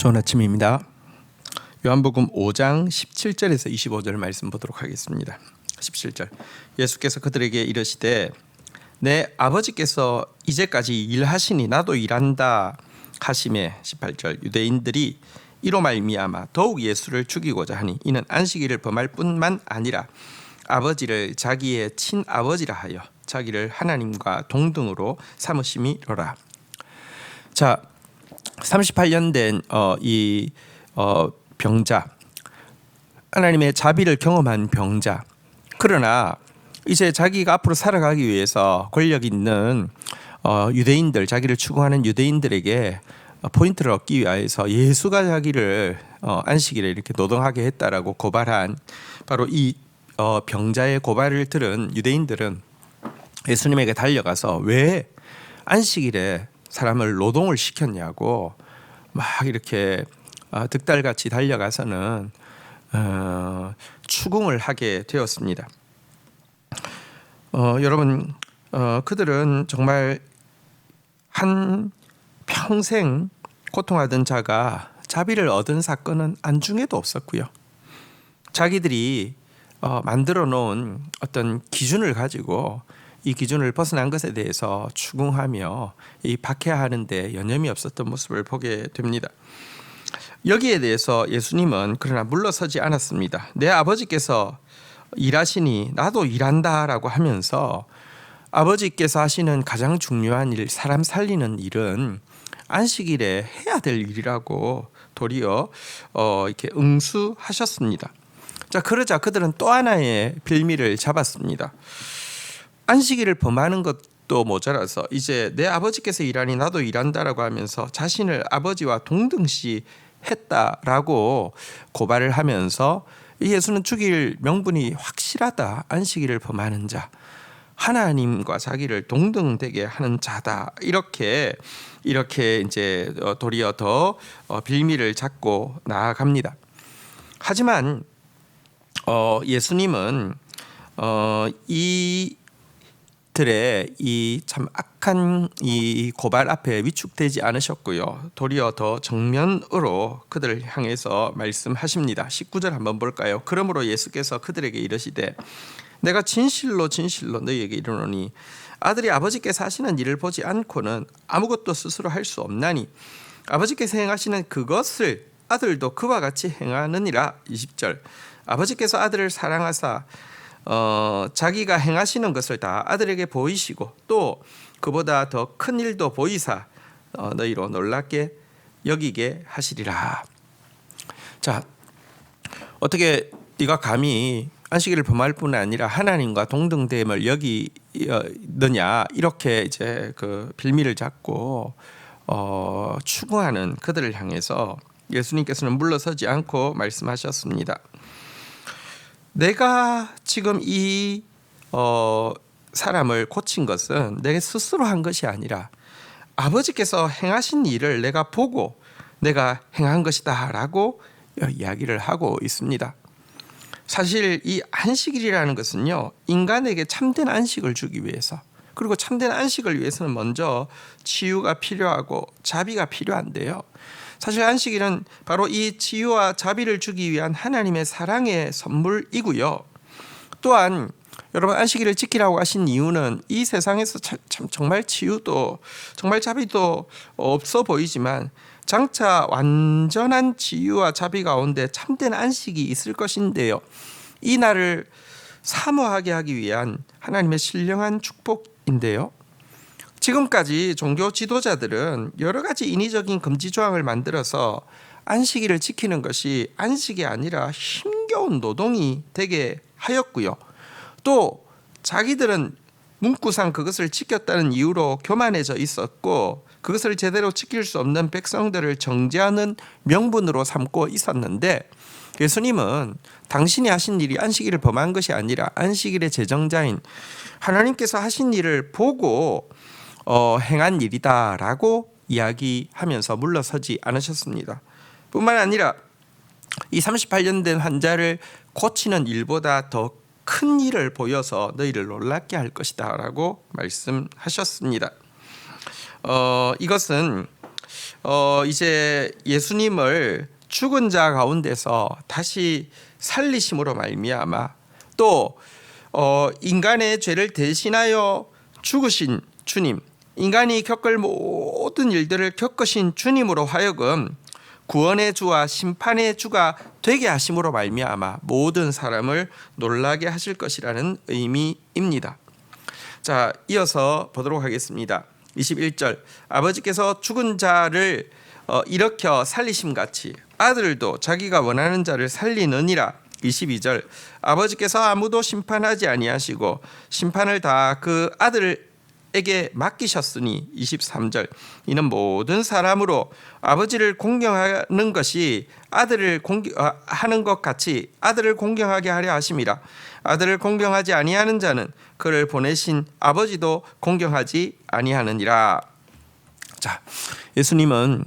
좋은 아침입니다. 요한복음 5장 17절에서 25절 말씀 보도록 하겠습니다. 17절 예수께서 그들에게 이르시되 내 아버지께서 이제까지 일하시니 나도 일한다 하시매 18절 유대인들이 이로 말미암아 더욱 예수를 죽이고자 하니 이는 안식일을 범할 뿐만 아니라 아버지를 자기의 친아버지라 하여 자기를 하나님과 동등으로 삼으심이로라. 자, 38년 된 이 병자, 하나님의 자비를 경험한 병자. 그러나 이제 자기가 앞으로 살아가기 위해서 권력 있는 유대인들, 자기를 추구하는 유대인들에게 포인트를 얻기 위해서 예수가 자기를 안식일에 이렇게 노동하게 했다라고 고발한 바로 이 병자의 고발을 들은 유대인들은 예수님에게 달려가서 왜 안식일에 사람을 노동을 시켰냐고 막 이렇게 득달같이 달려가서는 추궁을 하게 되었습니다. 여러분, 그들은 정말 한 평생 고통하던 자가 자비를 얻은 사건은 안중에도 없었고요. 자기들이 만들어 놓은 어떤 기준을 가지고 이 기준을 벗어난 것에 대해서 추궁하며 이 박해하는 데 여념이 없었던 모습을 보게 됩니다. 여기에 대해서 예수님은 그러나 물러서지 않았습니다. 내 아버지께서 일하시니 나도 일한다라고 하면서 아버지께서 하시는 가장 중요한 일, 사람 살리는 일은 안식일에 해야 될 일이라고 도리어 이렇게 응수하셨습니다. 자, 그러자 그들은 또 하나의 빌미를 잡았습니다. 안식일을 범하는 것도 모자라서 이제 내 아버지께서 일하니 나도 일한다라고 하면서 자신을 아버지와 동등시 했다라고 고발을 하면서 예수는 죽일 명분이 확실하다. 안식일을 범하는 자, 하나님과 자기를 동등되게 하는 자다. 이렇게 이제 도리어 더 빌미를 잡고 나아갑니다. 하지만 예수님은 이들의 이 참 악한 이 고발 앞에 위축되지 않으셨고요. 도리어 더 정면으로 그들을 향해서 말씀하십니다. 19절 한번 볼까요? 그러므로 예수께서 그들에게 이르시되 내가 진실로 진실로 너희에게 이르노니 아들이 아버지께서 하시는 일을 보지 않고는 아무것도 스스로 할 수 없나니 아버지께서 행하시는 그것을 아들도 그와 같이 행하느니라. 20절 아버지께서 아들을 사랑하사 자기가 행하시는 것을 다 아들에게 보이시고 또 그보다 더 큰 일도 보이사 너희로 놀랍게 여기게 하시리라. 자, 어떻게 네가 감히 안식일을 범할 뿐 아니라 하나님과 동등됨을 여기느냐, 이렇게 이제 그 빌미를 잡고 추구하는 그들을 향해서 예수님께서는 물러서지 않고 말씀하셨습니다. 내가 지금 이 사람을 고친 것은 내 스스로 한 것이 아니라 아버지께서 행하신 일을 내가 보고 내가 행한 것이다 라고 이야기를 하고 있습니다. 사실 이 안식일이라는 것은요, 인간에게 참된 안식을 주기 위해서, 그리고 참된 안식을 위해서는 먼저 치유가 필요하고 자비가 필요한데요, 사실 안식일은 바로 이 치유와 자비를 주기 위한 하나님의 사랑의 선물이고요. 또한 여러분, 안식일을 지키라고 하신 이유는 이 세상에서 참 정말 치유도 정말 자비도 없어 보이지만 장차 완전한 치유와 자비 가운데 참된 안식이 있을 것인데요, 이 날을 사모하게 하기 위한 하나님의 신령한 축복인데요, 지금까지 종교 지도자들은 여러 가지 인위적인 금지 조항을 만들어서 안식일을 지키는 것이 안식이 아니라 힘겨운 노동이 되게 하였고요. 또 자기들은 문구상 그것을 지켰다는 이유로 교만해져 있었고 그것을 제대로 지킬 수 없는 백성들을 정죄하는 명분으로 삼고 있었는데, 예수님은 당신이 하신 일이 안식일을 범한 것이 아니라 안식일의 제정자인 하나님께서 하신 일을 보고 행한 일이다라고 이야기하면서 물러서지 않으셨습니다. 뿐만 아니라 이 38년 된 환자를 고치는 일보다 더 큰 일을 보여서 너희를 놀랍게 할 것이다 라고 말씀하셨습니다. 이것은 이제 예수님을 죽은 자 가운데서 다시 살리심으로 말미암아 또 인간의 죄를 대신하여 죽으신 주님, 인간이 겪을 모든 일들을 겪으신 주님으로 하여금 구원의 주와 심판의 주가 되게 하심으로 말미암아 모든 사람을 놀라게 하실 것이라는 의미입니다. 자, 이어서 보도록 하겠습니다. 21절, 아버지께서 죽은 자를 일으켜 살리심 같이 아들도 자기가 원하는 자를 살리느니라. 22절, 아버지께서 아무도 심판하지 아니하시고 심판을 다 그 아들에게 맡기셨으니. 23절, 이는 모든 사람으로 아버지를 공경하는 것이 아들을 하는 것 같이 아들을 공경하게 하려 하심이라. 아들을 공경하지 아니하는 자는 그를 보내신 아버지도 공경하지 아니하느니라. 자, 예수님은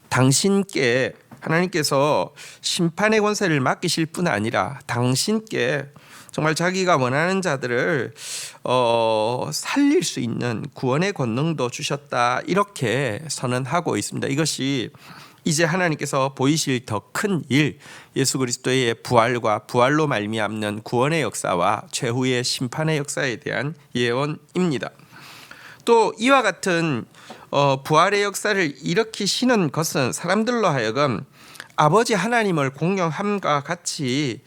당신께 하나님께서 심판의 권세를 맡기실 뿐 아니라 당신께 정말 자기가 원하는 자들을 살릴 수 있는 구원의 권능도 주셨다, 이렇게 선언하고 있습니다. 이것이 이제 하나님께서 보이실 더 큰 일, 예수 그리스도의 부활과 부활로 말미암는 구원의 역사와 최후의 심판의 역사에 대한 예언입니다. 또 이와 같은 부활의 역사를 일으키시는 것은 사람들로 하여금 아버지 하나님을 공경함과 같이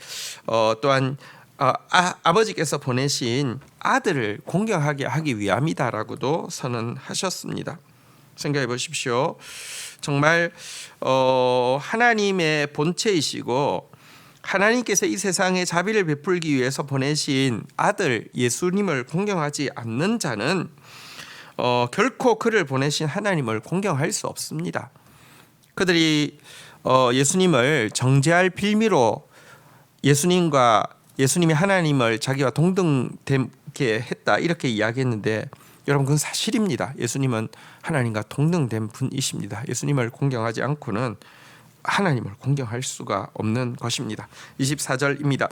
또한 아버지께서 보내신 아들을 공경하게 하기 위함이다라고도 선언하셨습니다. 생각해 보십시오. 정말 하나님의 본체이시고 하나님께서 이 세상에 자비를 베풀기 위해서 보내신 아들 예수님을 공경하지 않는 자는 결코 그를 보내신 하나님을 공경할 수 없습니다. 그들이 예수님을 정죄할 빌미로 예수님이 하나님을 자기와 동등되게 했다, 이렇게 이야기했는데 여러분, 그건 사실입니다. 예수님은 하나님과 동등된 분이십니다. 예수님을 공경하지 않고는 하나님을 공경할 수가 없는 것입니다. 24절입니다.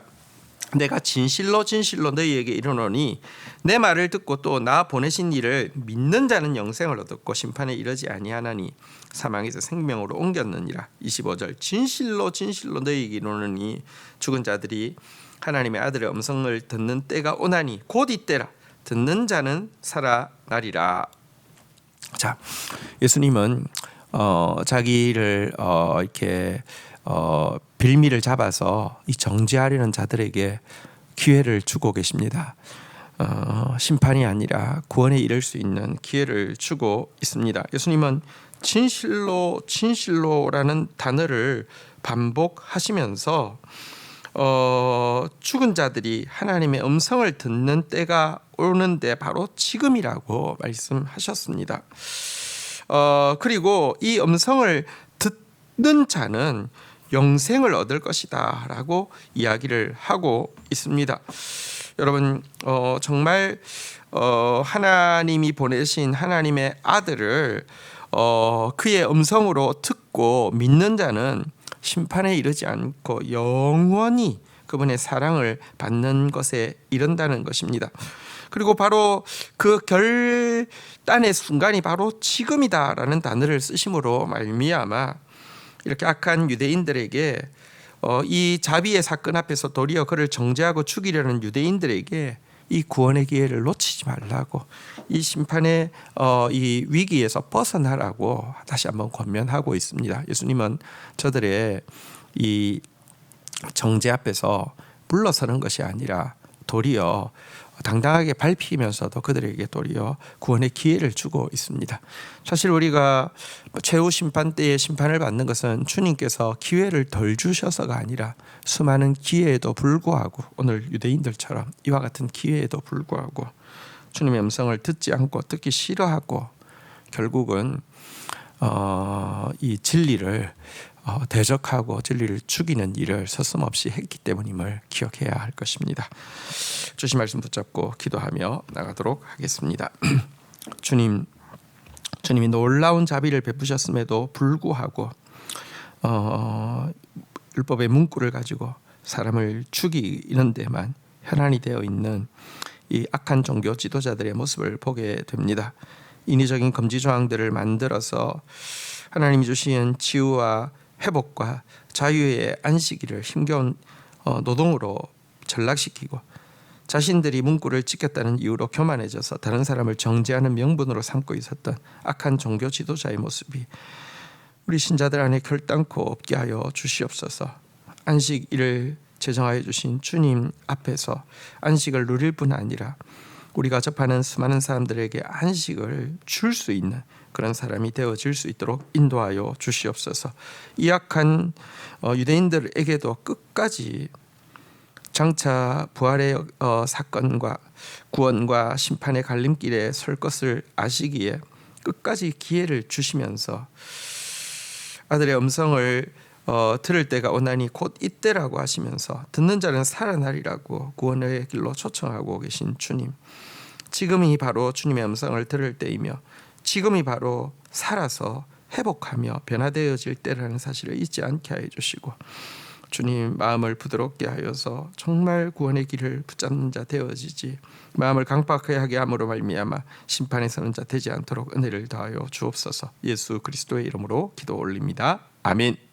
내가 진실로 진실로 너희에게 이르노니 내 말을 듣고 또 나 보내신 이를 믿는 자는 영생을 얻었고 심판에 이르지 아니하나니 사망에서 생명으로 옮겼느니라. 25절, 진실로 진실로 너희에게 이르노니 죽은 자들이 하나님의 아들의 음성을 듣는 때가 오나니 곧 이때라. 듣는 자는 살아나리라. 자, 예수님은 자기를 이렇게 빌미를 잡아서 이 정죄하려는 자들에게 기회를 주고 계십니다. 심판이 아니라 구원에 이를 수 있는 기회를 주고 있습니다. 예수님은 진실로 진실로라는 단어를 반복하시면서 죽은 자들이 하나님의 음성을 듣는 때가 오는데 바로 지금이라고 말씀하셨습니다. 그리고 이 음성을 듣는 자는 영생을 얻을 것이다 라고 이야기를 하고 있습니다. 여러분, 정말 하나님이 보내신 하나님의 아들을 그의 음성으로 듣고 믿는 자는 심판에 이르지 않고 영원히 그분의 사랑을 받는 것에 이른다는 것입니다. 그리고 바로 그 결단의 순간이 바로 지금이다라는 단어를 쓰심으로 말미암아 이렇게 악한 유대인들에게 이 자비의 사건 앞에서 도리어 그를 정죄하고 죽이려는 유대인들에게 이 구원의 기회를 놓치지 말라고, 이 심판의 이 위기에서 벗어나라고 다시 한번 권면하고 있습니다. 예수님은 저들의 이 정죄 앞에서 물러서는 것이 아니라 도리어 당당하게 밟히면서도 그들에게 도리어 구원의 기회를 주고 있습니다. 사실 우리가 최후 심판 때에 심판을 받는 것은 주님께서 기회를 덜 주셔서가 아니라 수많은 기회에도 불구하고, 오늘 유대인들처럼 이와 같은 기회에도 불구하고 주님의 음성을 듣지 않고 듣기 싫어하고 결국은 이 진리를 대적하고 진리를 죽이는 일을 서슴없이 했기 때문임을 기억해야 할 것입니다. 주신 말씀 붙잡고 기도하며 나가도록 하겠습니다. 주님이 놀라운 자비를 베푸셨음에도 불구하고 율법의 문구를 가지고 사람을 죽이는 데만 혈안이 되어 있는 이 악한 종교 지도자들의 모습을 보게 됩니다. 인위적인 금지 조항들을 만들어서 하나님이 주신 치유와 회복과 자유의 안식일을 힘겨운 노동으로 전락시키고 자신들이 문구를 지켰다는 이유로 교만해져서 다른 사람을 정죄하는 명분으로 삼고 있었던 악한 종교 지도자의 모습이 우리 신자들 안에 결단코 없게 하여 주시옵소서. 안식일을 제정하여 주신 주님 앞에서 안식을 누릴 뿐 아니라 우리가 접하는 수많은 사람들에게 안식을 줄 수 있는 그런 사람이 되어질 수 있도록 인도하여 주시옵소서. 이 악한 유대인들에게도 끝까지 장차 부활의 사건과 구원과 심판의 갈림길에 설 것을 아시기에 끝까지 기회를 주시면서 아들의 음성을 들을 때가 오나니 곧 이때라고 하시면서 듣는 자는 살아나리라고 구원의 길로 초청하고 계신 주님, 지금이 바로 주님의 음성을 들을 때이며 지금이 바로 살아서 회복하며 변화되어질 때라는 사실을 잊지 않게 해 주시고 주님 마음을 부드럽게 하여서 정말 구원의 길을 붙잡는 자 되어지지 마음을 강팍하게 함으로 말미암아 심판에 서는 자 되지 않도록 은혜를 더하여 주옵소서. 예수 그리스도의 이름으로 기도 올립니다. 아멘.